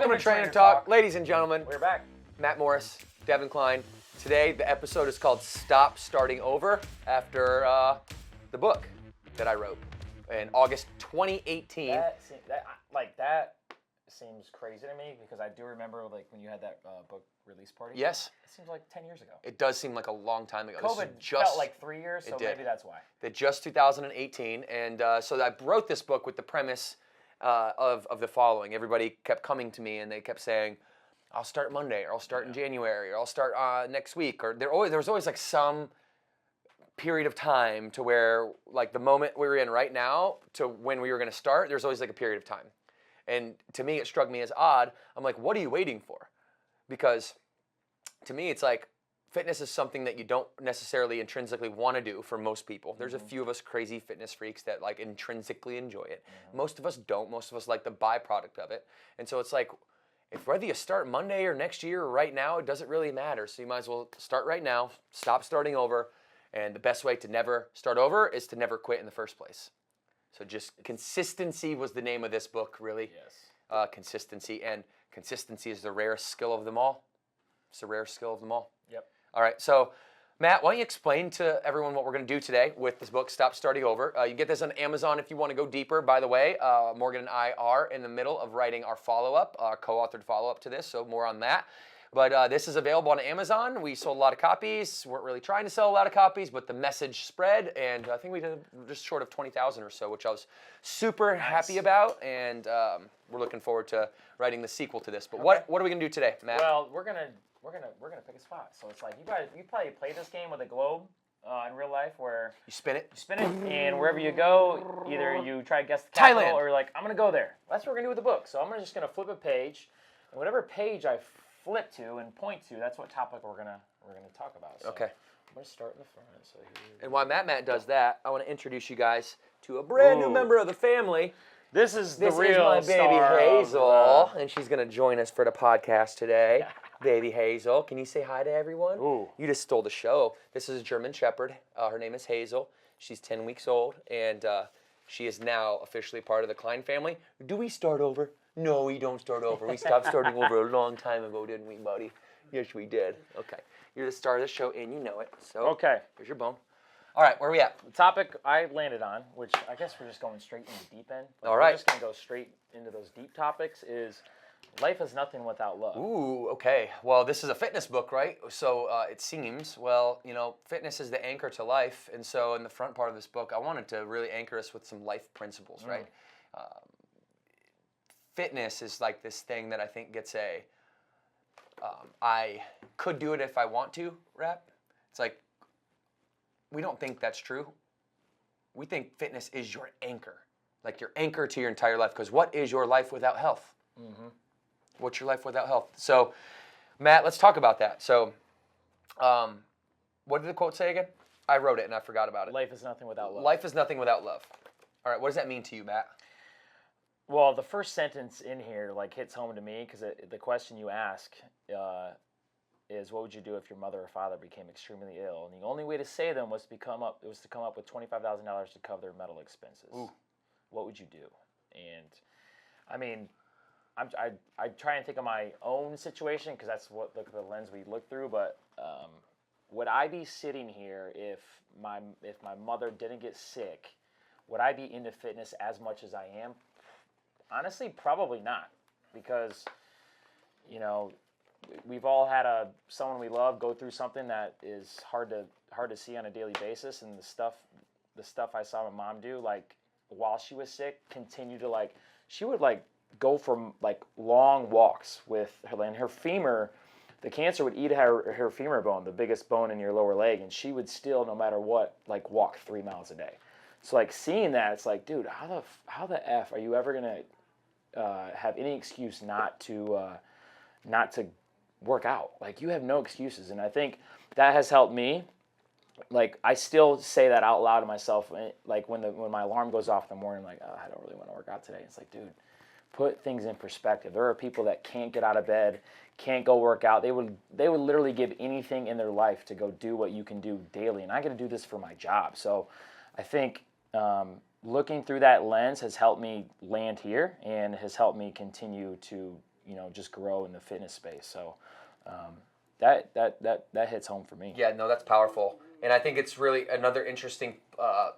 Welcome to Trainer Talk. Ladies and gentlemen. We're back. Matt Morris, Devan Kline. Today, the episode is called Stop Starting Over after the book that I wrote in August 2018. That seems crazy to me because I do remember like when you had that book release party. Yes. It seems like 10 years ago. It does seem like a long time ago. COVID felt like 3 years, so maybe that's why. Just 2018, and so I wrote this book with the premise of the following. Everybody kept coming to me and they kept saying, I'll start Monday, or I'll start in January, or I'll start next week, or there was always like some period of time to where like the moment we were in right now to when we were going to start, there's always like a period of time. And to me, it struck me as odd. I'm like, what are you waiting for? Because to me, it's like fitness is something that you don't necessarily intrinsically want to do for most people. There's a few of us crazy fitness freaks that like intrinsically enjoy it. Most of us don't. Most of us like the byproduct of it. And so it's like, if whether you start Monday or next year or right now, it doesn't really matter. So you might as well start right now, stop starting over. And the best way to never start over is to never quit in the first place. So just consistency was the name of this book, really. Yes. Consistency. And consistency is the rarest skill of them all. It's the rarest skill of them all. Yep. All right. So, Matt, why don't you explain to everyone what we're going to do today with this book, Stop Starting Over. You can get this on Amazon if you want to go deeper. By the way, Morgan and I are in the middle of writing our follow-up, our co-authored follow-up to this, so more on that. But this is available on Amazon. We sold a lot of copies. Weren't really trying to sell a lot of copies, but the message spread, and I think we did just short of 20,000 or so, which I was super happy about, and we're looking forward to writing the sequel to this. But what are we going to do today, Matt? Well, we're gonna pick a spot. So it's like you probably played this game with a globe in real life where you spin it, and wherever you go, either you try to guess the capital or you're like, I'm gonna go there. That's what we're gonna do with the book. So I'm just gonna flip a page, and whatever page I flip to and point to, that's what topic we're gonna talk about. So okay. I'm gonna start in the front. So and while Matt does that, I want to introduce you guys to a brand new member of the family. This is my baby Hazel, and she's going to join us for the podcast today. Baby Hazel, can you say hi to everyone? Ooh. You just stole the show. This is a German Shepherd. Her name is Hazel. She's 10 weeks old, and she is now officially part of the Kline family. Do we start over? No, we don't start over. We stopped starting over a long time ago, didn't we, buddy? Yes, we did. Okay. You're the star of the show, and you know it. So okay. Here's your bone. All right, where are we at? The topic I landed on, which I guess we're just going straight into the deep end. All right. We're just going to go straight into those deep topics is life is nothing without love. Ooh, okay. Well, this is a fitness book, right? So it seems, well, you know, fitness is the anchor to life. And so in the front part of this book, I wanted to really anchor us with some life principles, right? Fitness is like this thing that I think gets I could do it if I want to rap. It's like, we don't think that's true. We think fitness is your anchor, like your anchor to your entire life. Because what is your life without health? What's your life without health? So, Matt, let's talk about that. So, what did the quote say again? I wrote it and I forgot about it. Life is nothing without love. Life is nothing without love. All right, what does that mean to you, Matt? Well, the first sentence in here like hits home to me because the question you ask is what would you do if your mother or father became extremely ill? And the only way to save them was to come up with $25,000 to cover their medical expenses. Ooh. What would you do? And I mean, I try and think of my own situation because that's the lens we look through. But would I be sitting here if my mother didn't get sick? Would I be into fitness as much as I am? Honestly, probably not, because you know. We've all had someone we love go through something that is hard to see on a daily basis, and the stuff I saw my mom do, like while she was sick, continue to she would go for long walks with her, and her femur, the cancer would eat her femur bone, the biggest bone in your lower leg, and she would still, no matter what, walk 3 miles a day. So seeing that, it's like, dude, how the F are you ever gonna have any excuse not to work out? You have no excuses. And I think that has helped me. I still say that out loud to myself, when my alarm goes off in the morning, I don't really want to work out today. It's like, dude, put things in perspective. There are people that can't get out of bed, can't go work out. They would literally give anything in their life to go do what you can do daily. And I got to do this for my job. So I think looking through that lens has helped me land here and has helped me continue to just grow in the fitness space. So that hits home for me. Yeah, no, that's powerful. And I think it's really another interesting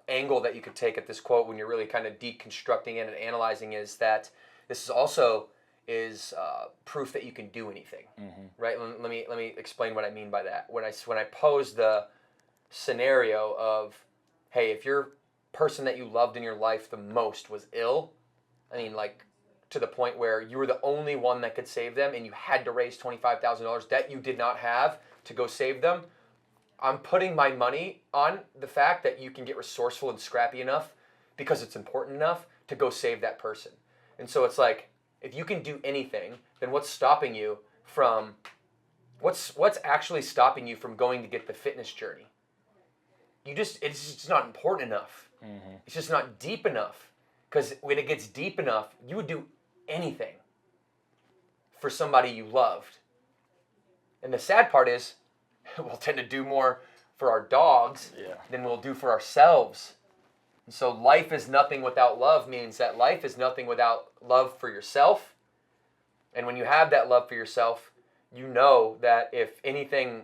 angle that you could take at this quote when you're really kind of deconstructing it and analyzing is that this is also proof that you can do anything, right? Let me explain what I mean by that. When I pose the scenario of, hey, if your person that you loved in your life the most was ill, I mean, like to the point where you were the only one that could save them and you had to raise $25,000 that you did not have to go save them, I'm putting my money on the fact that you can get resourceful and scrappy enough because it's important enough to go save that person. And so it's like, if you can do anything, then what's stopping you from, what's actually stopping you from going to get the fitness journey? It's just not important enough. It's just not deep enough. Because when it gets deep enough, you would do anything for somebody you loved. And the sad part is, we'll tend to do more for our dogs than we'll do for ourselves. And so life is nothing without love means that life is nothing without love for yourself. And when you have that love for yourself, you know that if anything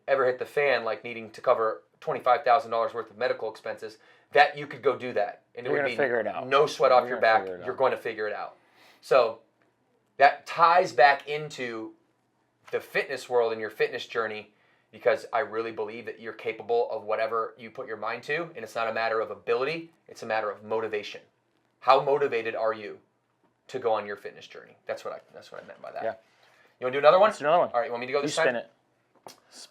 ever hit the fan, like needing to cover $25,000 worth of medical expenses, that you could go do that. And You're going to figure it out. No sweat off your back. You're going to figure it out. So that ties back into the fitness world and your fitness journey, because I really believe that you're capable of whatever you put your mind to, and it's not a matter of ability, it's a matter of motivation. How motivated are you to go on your fitness journey? That's what I meant by that. Yeah. You want to do another one? Let's do another one. All right, you want me to go this time? Spin it.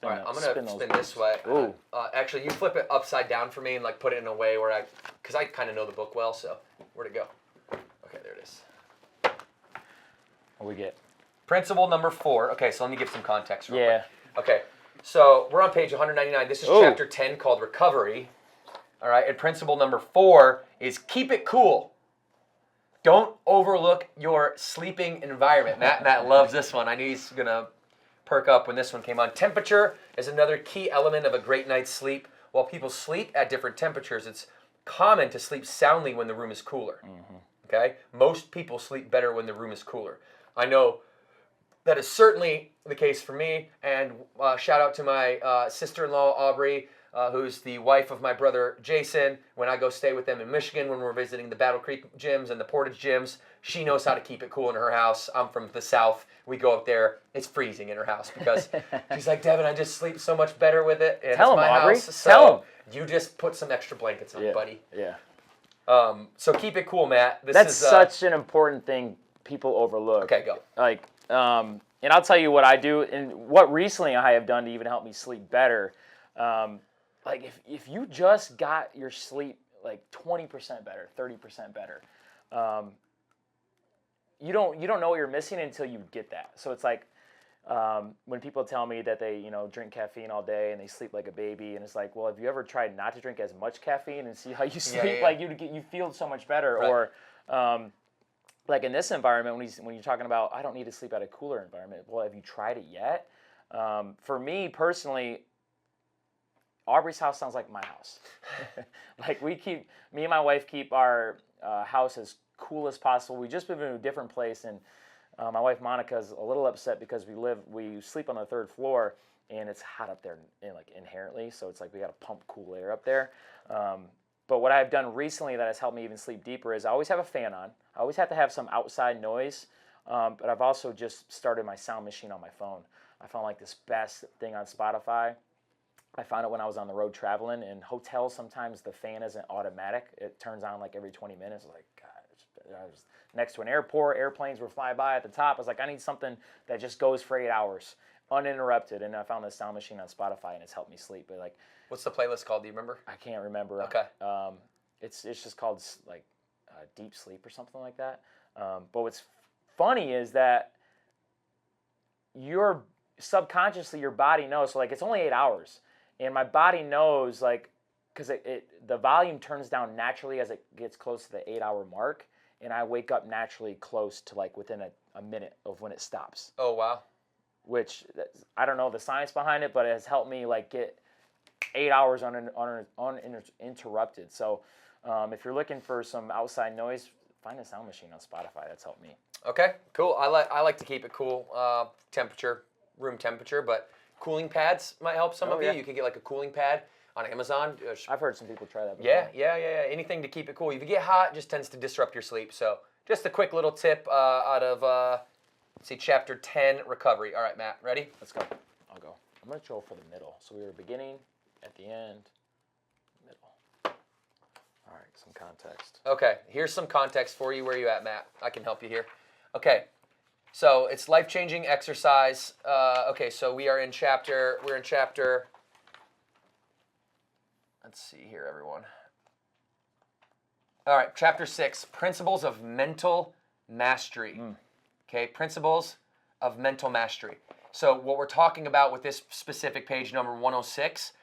All right, I'm going to spin this way. Ooh. Actually, you flip it upside down for me and like put it in a way where because I kind of know the book well, so where'd it go? Okay, there it is. What we get? Principle number 4. Okay, so let me give some context real quick. Okay, so we're on page 199. This is chapter 10 called Recovery. All right, and principle number 4 is keep it cool. Don't overlook your sleeping environment. Matt loves this one. I knew he's going to perk up when this one came on. Temperature is another key element of a great night's sleep. While people sleep at different temperatures, it's common to sleep soundly when the room is cooler. Okay? Most people sleep better when the room is cooler. I know that is certainly the case for me, and shout out to my sister-in-law, Aubrey, who's the wife of my brother, Jason. When I go stay with them in Michigan, when we're visiting the Battle Creek gyms and the Portage gyms, she knows how to keep it cool in her house. I'm from the South. We go up there. It's freezing in her house because she's like, Devin, I just sleep so much better with it. And Tell it's him, my Aubrey. house. So Tell him. You just put some extra blankets on, buddy. Yeah. So keep it cool, Matt. That's such an important thing people overlook. Okay, go. Like, and I'll tell you what I do and what recently I have done to even help me sleep better. Like if you just got your sleep like 20% better, 30% better, you don't know what you're missing until you get that. So it's like when people tell me that they drink caffeine all day and they sleep like a baby, and it's like, well, have you ever tried not to drink as much caffeine and see how you sleep? Like you feel so much better. Right. Or like in this environment, when you're talking about I don't need to sleep at a cooler environment. Well, have you tried it yet? For me personally, Aubrey's house sounds like my house. Like me and my wife keep our house as cool as possible. We just moved into a different place, and my wife Monica's a little upset because we sleep on the 3rd floor, and it's hot up there, like inherently. So it's like we got to pump cool air up there. But what I've done recently that has helped me even sleep deeper is I always have a fan on. I always have to have some outside noise, but I've also just started my sound machine on my phone. I found like this best thing on Spotify. I found it when I was on the road traveling. In hotels, sometimes the fan isn't automatic. It turns on like every 20 minutes. Like, God, I was next to an airport. Airplanes would fly by at the top. I was like, I need something that just goes for 8 hours, uninterrupted. And I found this sound machine on Spotify, and it's helped me sleep. But like, what's the playlist called? Do you remember? I can't remember. Okay. It's just called like Deep Sleep or something like that. But what's funny is that subconsciously your body knows. So like it's only 8 hours. And my body knows, like, because the volume turns down naturally as it gets close to the 8-hour mark, and I wake up naturally close to, like, within a minute of when it stops. Oh, wow. Which, I don't know the science behind it, but it has helped me, like, get 8 hours uninterrupted. So if you're looking for some outside noise, find a sound machine on Spotify. That's helped me. Okay, cool. I like to keep it cool, temperature, room temperature, but cooling pads might help some of you. Yeah. You can get like a cooling pad on Amazon. I've heard some people try that before. Yeah. Anything to keep it cool. If you get hot, it just tends to disrupt your sleep. So just a quick little tip out of, let's see, chapter 10, recovery. All right, Matt, ready? Let's go. I'll go. I'm going to go for the middle. So we were beginning, at the end, middle. All right, some context. Okay, here's some context for you. Where are you at, Matt? I can help you here. Okay, so it's life-changing exercise. Okay, so we're in chapter, let's see here, everyone. All right, chapter 6, principles of mental mastery. Okay, principles of mental mastery. So what we're talking about with this specific page number 106,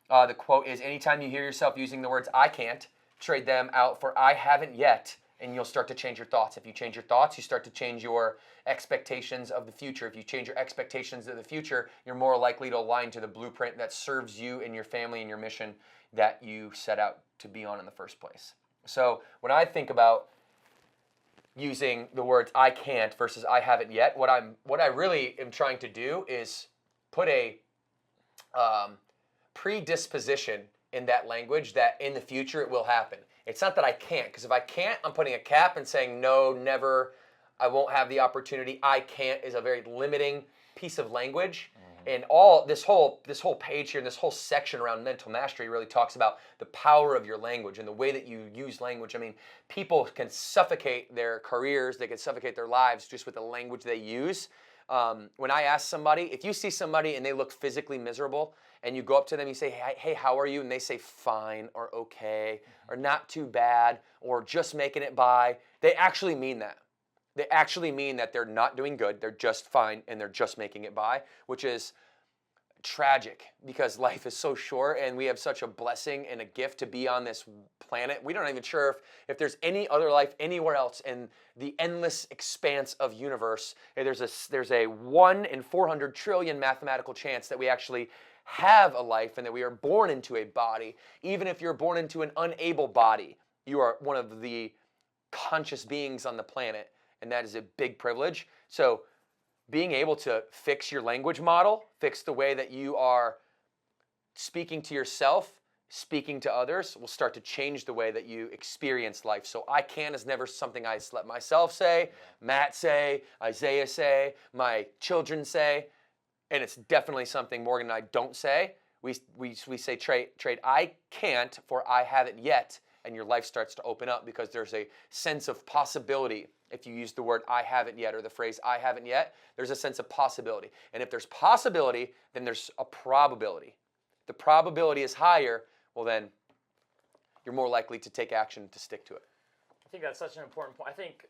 the quote is, anytime you hear yourself using the words I can't, trade them out for I haven't yet, and you'll start to change your thoughts. If you change your thoughts, you start to change your expectations of the future. If you change your expectations of the future, you're more likely to align to the blueprint that serves you and your family and your mission that you set out to be on in the first place. So when I think about using the words I can't versus I haven't yet, what I really am trying to do is put a predisposition in that language that in the future it will happen. It's not that I can't, because if I can't, I'm putting a cap and saying no, never, I won't have the opportunity. I can't is a very limiting piece of language. And all this whole page here and this whole section around mental mastery really talks about the power of your language and the way that you use language. I mean, people can suffocate their careers, they can suffocate their lives just with the language they use. When I ask somebody, if you see somebody and they look physically miserable and you go up to them, you say, hey, how are you? And they say fine or okay or not too bad or just making it by, they actually mean that. They actually mean that they're not doing good, they're just fine, and they're just making it by, which is tragic because life is so short and we have such a blessing and a gift to be on this planet. We don't even sure if there's any other life anywhere else in the endless expanse of universe. There's a 1 in 400 trillion mathematical chance that we actually have a life and that we are born into a body. Even if you're born into an unable body, you are one of the conscious beings on the planet. And that is a big privilege. So being able to fix your language model, fix the way that you are speaking to yourself, speaking to others, will start to change the way that you experience life. So I can is never something I let myself say, Matt say, Isaiah say, my children say, and it's definitely something Morgan and I don't say. We say trade I can't for I haven't yet, and your life starts to open up because there's a sense of possibility. If you use the word I haven't yet or the phrase I haven't yet, there's a sense of possibility. And if there's possibility, then there's a probability. If the probability is higher, well then you're more likely to take action to stick to it. I think that's such an important point. I think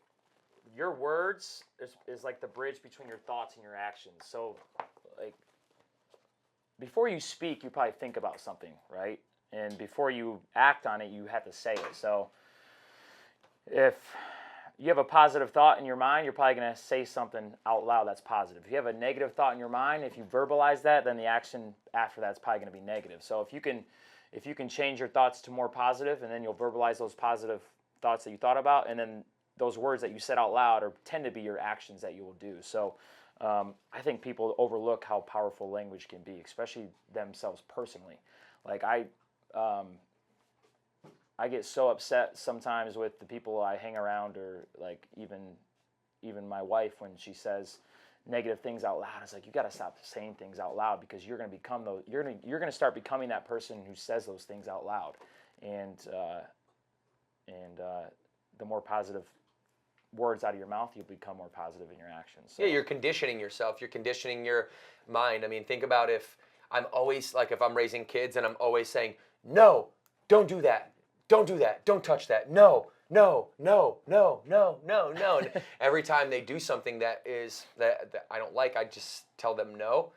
your words is like the bridge between your thoughts and your actions. So like before you speak, you probably think about something, right? And before you act on it, you have to say it. So if you have a positive thought in your mind, you're probably going to say something out loud that's positive. If you have a negative thought in your mind, if you verbalize that, then the action after that's probably going to be negative. So if you can change your thoughts to more positive, and then you'll verbalize those positive thoughts that you thought about, and then those words that you said out loud tend to be your actions that you will do. So I think people overlook how powerful language can be, especially themselves personally. Like I get so upset sometimes with the people I hang around, or like even my wife when she says negative things out loud. It's like, you got to stop saying things out loud, because you're going to become those. You're going to start becoming that person who says those things out loud, and the more positive words out of your mouth, you'll become more positive in your actions. So. Yeah, you're conditioning yourself. You're conditioning your mind. I mean, think about if I'm raising kids and I'm always saying, no, don't do that. Don't do that. Don't touch that. No, no, no, no, no, no, no. And every time they do something that I don't like, I just tell them no.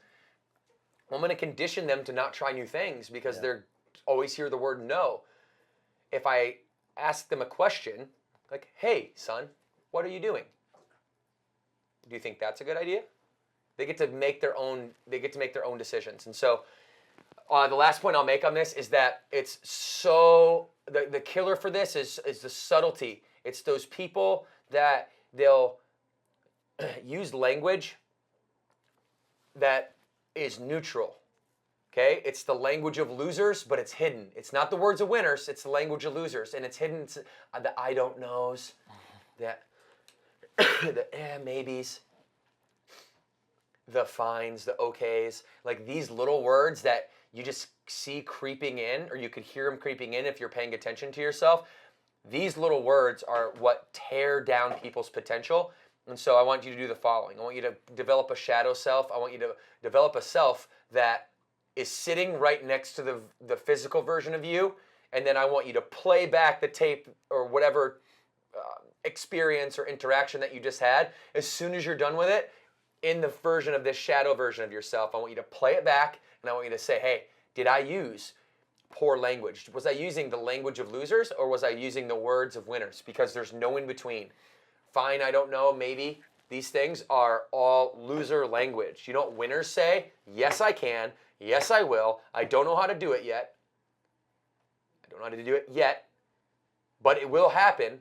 I'm going to condition them to not try new things because they're always hear the word no. If I ask them a question like, hey, son, what are you doing? Do you think that's a good idea? They get to make their own decisions. And so The last point I'll make on this is that it's so, the killer for this is the subtlety. It's those people that they'll use language that is neutral. Okay? It's the language of losers, but it's hidden. It's not the words of winners, it's the language of losers. And it's hidden. It's the I don't knows, the maybes, the fines, the okays. Like these little words that you just see creeping in, or you could hear them creeping in if you're paying attention to yourself. These little words are what tear down people's potential. And so I want you to do the following. I want you to develop a shadow self. I want you to develop a self that is sitting right next to the physical version of you. And then I want you to play back the tape or whatever experience or interaction that you just had. As soon as you're done with it, in the version of this shadow version of yourself, I want you to play it back. And I want you to say, hey, did I use poor language? Was I using the language of losers, or was I using the words of winners? Because there's no in between. Fine, I don't know, maybe. These things are all loser language. You know what winners say? Yes, I can. Yes, I will. I don't know how to do it yet. I don't know how to do it yet. But it will happen,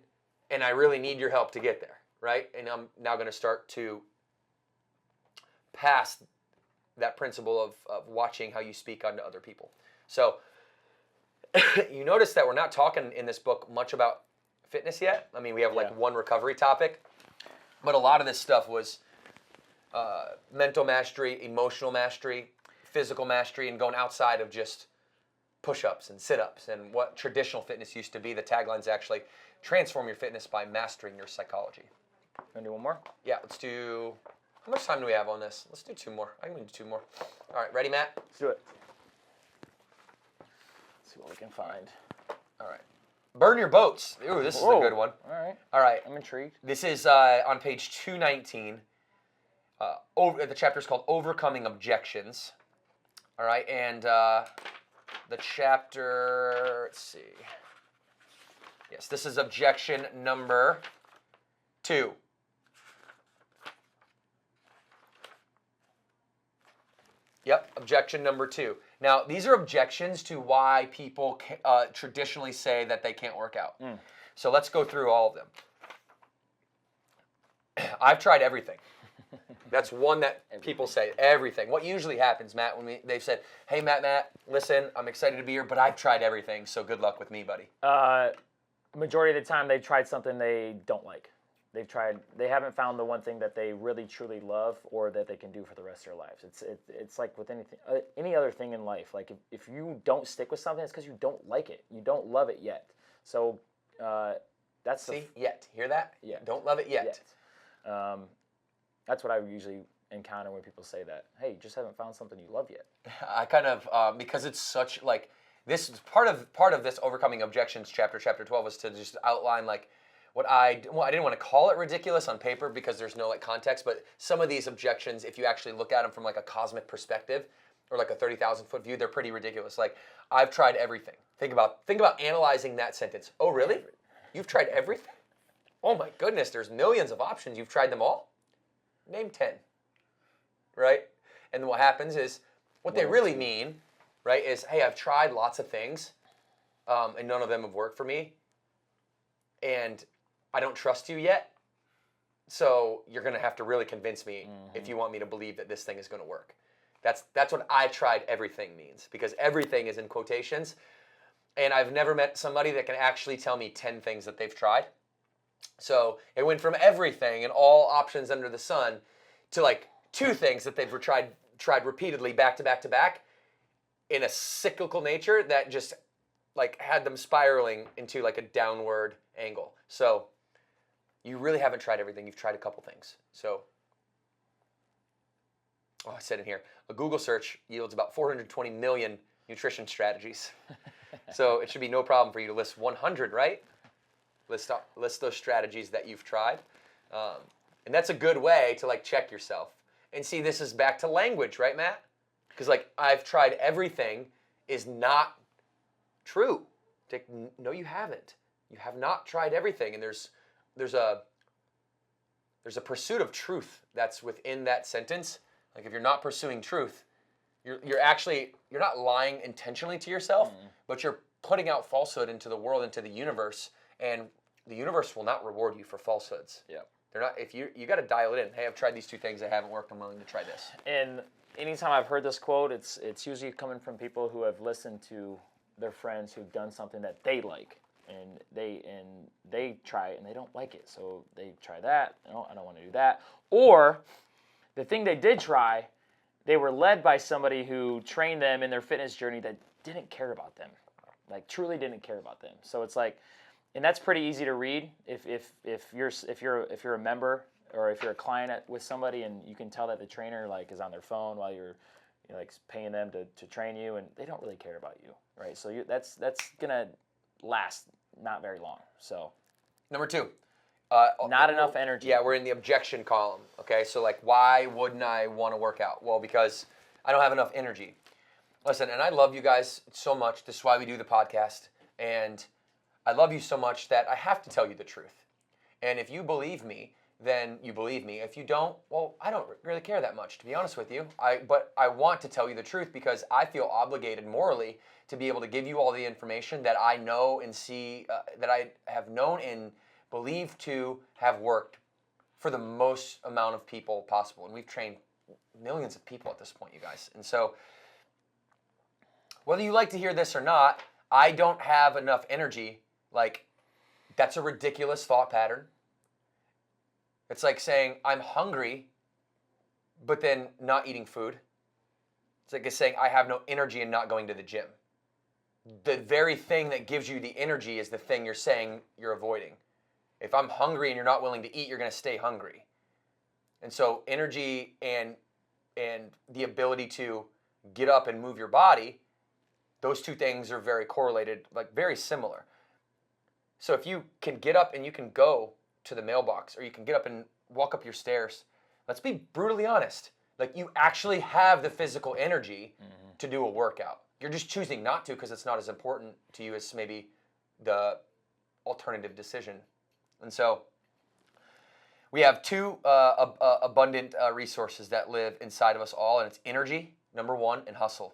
and I really need your help to get there, right? And I'm now going to start to pass that principle of watching how you speak onto other people. So you notice that we're not talking in this book much about fitness yet. I mean, we have like one recovery topic, but a lot of this stuff was mental mastery, emotional mastery, physical mastery, and going outside of just push-ups and sit-ups and what traditional fitness used to be. The tagline's actually transform your fitness by mastering your psychology. Want to do one more? Yeah, let's do... How much time do we have on this? Let's do 2 more. I can do 2 more. All right, ready, Matt? Let's do it. Let's see what we can find. All right. Burn your boats. Ooh, this is a good one. All right. All right. I'm intrigued. This is on page 219. The chapter is called Overcoming Objections. All right, and the chapter, let's see. Yes, this is objection number 2. Yep, objection number 2. Now, these are objections to why people traditionally say that they can't work out. So let's go through all of them. I've tried everything. That's one that people say, everything. What usually happens, Matt, when they've said, hey, Matt, listen, I'm excited to be here, but I've tried everything, so good luck with me, buddy. Majority of the time, they've tried something they don't like. They haven't found the one thing that they really, truly love or that they can do for the rest of their lives. It's like with anything, any other thing in life. Like if you don't stick with something, it's because you don't like it. You don't love it yet. So that's yet. Hear that? Yeah. Don't love it yet. That's what I usually encounter when people say that. Hey, you just haven't found something you love yet. I kind of because it's such like this is part of this overcoming objections chapter 12 is to just outline like what I didn't want to call it ridiculous on paper because there's no like context, but some of these objections, if you actually look at them from like a cosmic perspective or like a 30,000 foot view, they're pretty ridiculous. Like I've tried everything. Think about analyzing that sentence. Oh, really? You've tried everything? Oh my goodness, there's millions of options. You've tried them all? Name 10. Right? And what happens is what they really mean, right, is hey, I've tried lots of things, and none of them have worked for me. And I don't trust you yet, so you're going to have to really convince me if you want me to believe that this thing is going to work. That's what I tried everything means, because everything is in quotations, and I've never met somebody that can actually tell me 10 things that they've tried. So it went from everything and all options under the sun to like 2 things that they've tried repeatedly back to back to back in a cyclical nature that just like had them spiraling into like a downward angle. So you really haven't tried everything. You've tried a couple things. So, I said in here, a Google search yields about 420 million nutrition strategies. So it should be no problem for you to list 100, right? List those strategies that you've tried. And that's a good way to like check yourself. And see, this is back to language, right, Matt? Because like I've tried everything is not true. No, you haven't. You have not tried everything, and there's a pursuit of truth that's within that sentence. Like if you're not pursuing truth, You're not lying intentionally to yourself, but you're putting out falsehood into the world, into the universe, and the universe will not reward you for falsehoods. Yep. They're not. If you got to dial it in. Hey, I've tried these 2 things. They haven't worked. I'm willing to try this. And anytime I've heard this quote, it's usually coming from people who have listened to their friends who've done something that they like, and they try it and they don't like it, so they try that. No, I don't want to do that. Or the thing they did try, they were led by somebody who trained them in their fitness journey that didn't care about them, like truly didn't care about them. So it's like, and that's pretty easy to read if you're a member or if you're a client with somebody and you can tell that the trainer like is on their phone while you're like paying them to train you, and they don't really care about you, right? So that's gonna last not very long. So Number 2. Not enough energy. Yeah, we're in the objection column. Okay, so like, why wouldn't I want to work out? Well, because I don't have enough energy. Listen, and I love you guys so much. This is why we do the podcast. And I love you so much that I have to tell you the truth. And if you believe me, then you believe me. If you don't, well, I don't really care that much, to be honest with you. But I want to tell you the truth because I feel obligated morally to be able to give you all the information that I know and see, that I have known and believed to have worked for the most amount of people possible. And we've trained millions of people at this point, you guys. And so whether you like to hear this or not, I don't have enough energy. Like, that's a ridiculous thought pattern. It's like saying I'm hungry, but then not eating food. It's like saying I have no energy and not going to the gym. The very thing that gives you the energy is the thing you're saying you're avoiding. If I'm hungry and you're not willing to eat, you're going to stay hungry. And so energy and the ability to get up and move your body, those 2 things are very correlated, like very similar. So if you can get up and you can go to the mailbox, or you can get up and walk up your stairs, let's be brutally honest. Like, you actually have the physical energy to do a workout. You're just choosing not to because it's not as important to you as maybe the alternative decision. And so we have 2 abundant resources that live inside of us all, and it's energy, number 1, and hustle.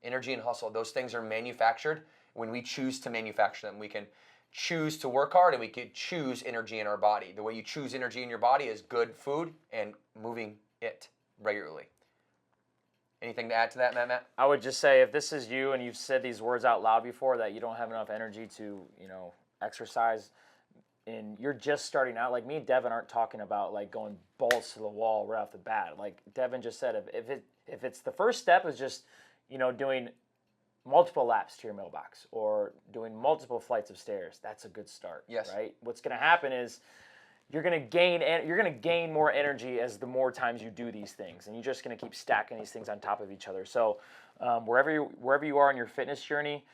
Energy and hustle. Those things are manufactured when we choose to manufacture them. We can choose to work hard, and we can choose energy in our body. The way you choose energy in your body is good food and moving it regularly. Anything to add to that, Matt? I would just say, if this is you and you've said these words out loud before, that you don't have enough energy to, exercise, and you're just starting out, like me and Devan aren't talking about like going balls to the wall right off the bat. Like Devan just said, if it's the first step is just, doing multiple laps to your mailbox or doing multiple flights of stairs, that's a good start. Yes. Right? What's going to happen is you're going to gain more energy as the more times you do these things, and you're just going to keep stacking these things on top of each other. So wherever you are in your fitness journey,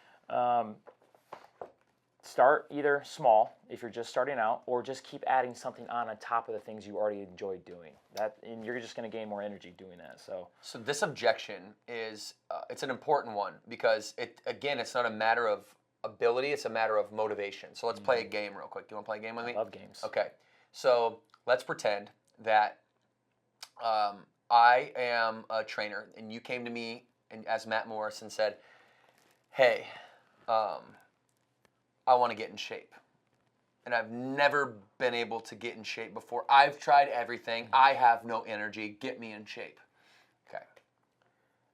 start either small if you're just starting out, or just keep adding something on top of the things you already enjoy doing. And you're just going to gain more energy doing that. So this objection is it's an important one because it's not a matter of ability, it's a matter of motivation. So let's play a game real quick. Do you want to play a game with me? I love games. Okay. So let's pretend that I am a trainer and you came to me and as Matt Morris and said, hey, I want to get in shape. And I've never been able to get in shape before. I've tried everything. I have no energy. Get me in shape. Okay.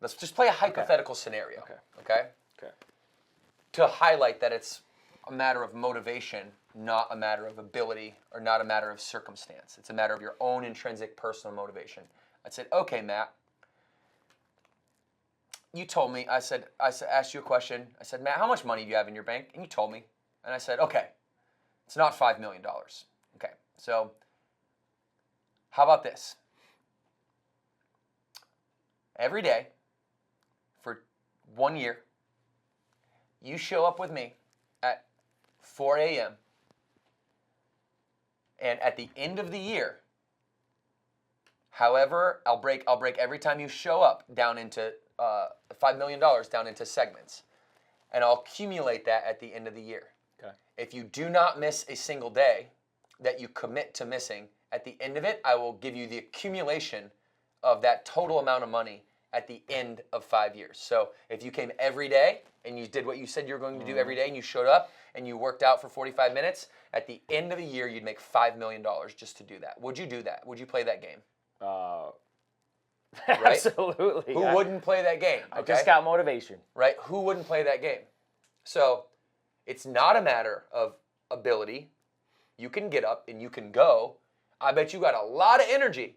Let's just play a hypothetical scenario. Okay? Okay. To highlight that it's a matter of motivation, not a matter of ability or not a matter of circumstance. It's a matter of your own intrinsic personal motivation. I said, okay, Matt. You told me, I asked you a question. I said, Matt, how much money do you have in your bank? And you told me. And I said, okay, it's not $5 million. Okay, so how about this? Every day for 1 year, you show up with me at 4 a.m. And at the end of the year, however, I'll break every time you show up down into $5 million down into segments. And I'll accumulate that at the end of the year. Okay. If you do not miss a single day that you commit to missing, at the end of it, I will give you the accumulation of that total amount of money at the end of 5 years. So if you came every day and you did what you said you were going to do every day and you showed up and you worked out for 45 minutes, at the end of the year, you'd make $5 million just to do that. Would you do that? Would you play that game? Right? Absolutely. Who wouldn't play that game? I just got motivation. Right? Who wouldn't play that game? So it's not a matter of ability. You can get up and you can go. I bet you got a lot of energy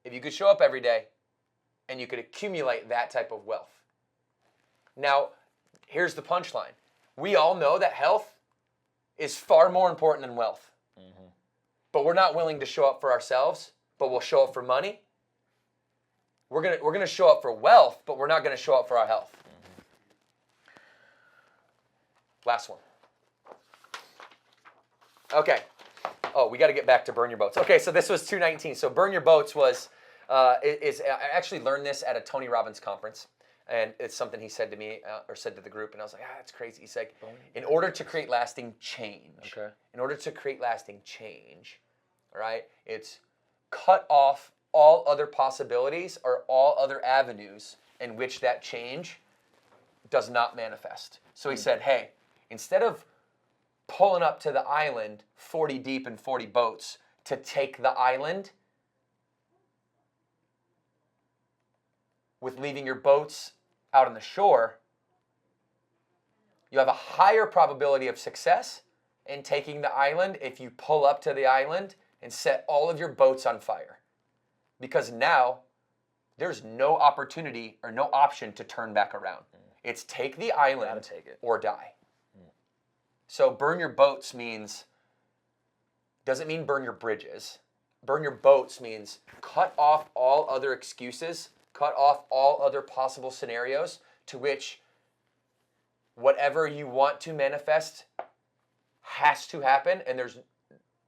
if you could show up every day and you could accumulate that type of wealth. Now, here's the punchline. We all know that health is far more important than wealth. Mm-hmm. But we're not willing to show up for ourselves, but we'll show up for money. We're gonna show up for wealth, but we're not gonna show up for our health. Mm-hmm. Last one. Okay. Oh, we got to get back to burn your boats. Okay, so this was 219. So burn your boats was I actually learned this at a Tony Robbins conference, and it's something he said to me or said to the group, and I was like, that's crazy. He's like, in order to create lasting change, all right, it's cut off all other possibilities or all other avenues in which that change does not manifest. So he said, hey, instead of pulling up to the island 40 deep in 40 boats to take the island, with leaving your boats out on the shore, you have a higher probability of success in taking the island if you pull up to the island and set all of your boats on fire. Because now there's no opportunity or no option to turn back around. It's take the island or die. So burn your boats doesn't mean burn your bridges. Burn your boats means cut off all other excuses, cut off all other possible scenarios to which whatever you want to manifest has to happen, and there's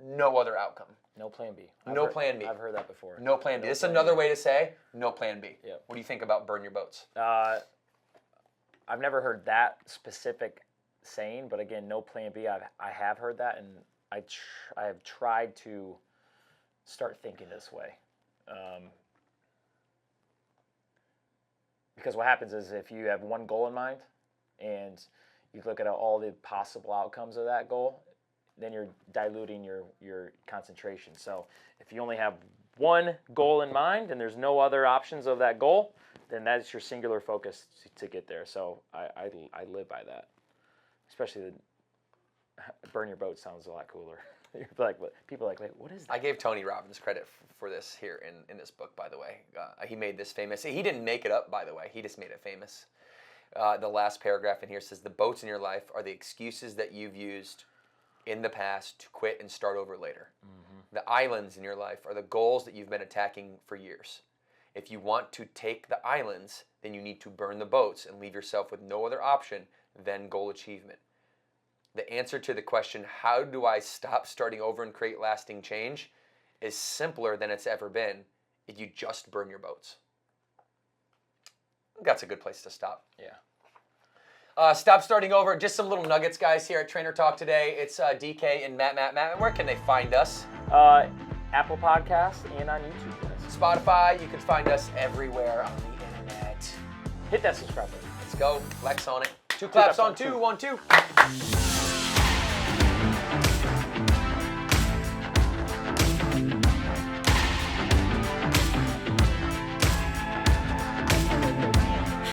no other outcome. No plan B. Plan B. I've heard that before. No plan B. This is another way to say no plan B. Yep. What do you think about burn your boats? I've never heard that specific saying, but again, no plan B. I have heard that, and I have tried to start thinking this way. Because what happens is if you have one goal in mind and you look at all the possible outcomes of that goal, then you're diluting your concentration. So if you only have one goal in mind and there's no other options of that goal, then that's your singular focus to get there. So I live by that. Especially burn your boat sounds a lot cooler. You're like, people are like, wait, what is that? I gave Tony Robbins credit for this here in this book, by the way. He made this famous. He didn't make it up, by the way. He just made it famous. The last paragraph in here says, the boats in your life are the excuses that you've used in the past to quit and start over later. Mm-hmm. The islands in your life are the goals that you've been attacking for years. If you want to take the islands, then you need to burn the boats and leave yourself with no other option than goal achievement. The answer to the question, how do I stop starting over and create lasting change, is simpler than it's ever been if you just burn your boats. That's a good place to stop. Yeah. Stop starting over. Just some little nuggets, guys, here at Trainer Talk today. It's DK and Matt. Where can they find us? Apple Podcasts and on YouTube, guys. Spotify. You can find us everywhere on the internet. Hit that subscribe button. Let's go. Flex on it. Two claps on two. 1, 2.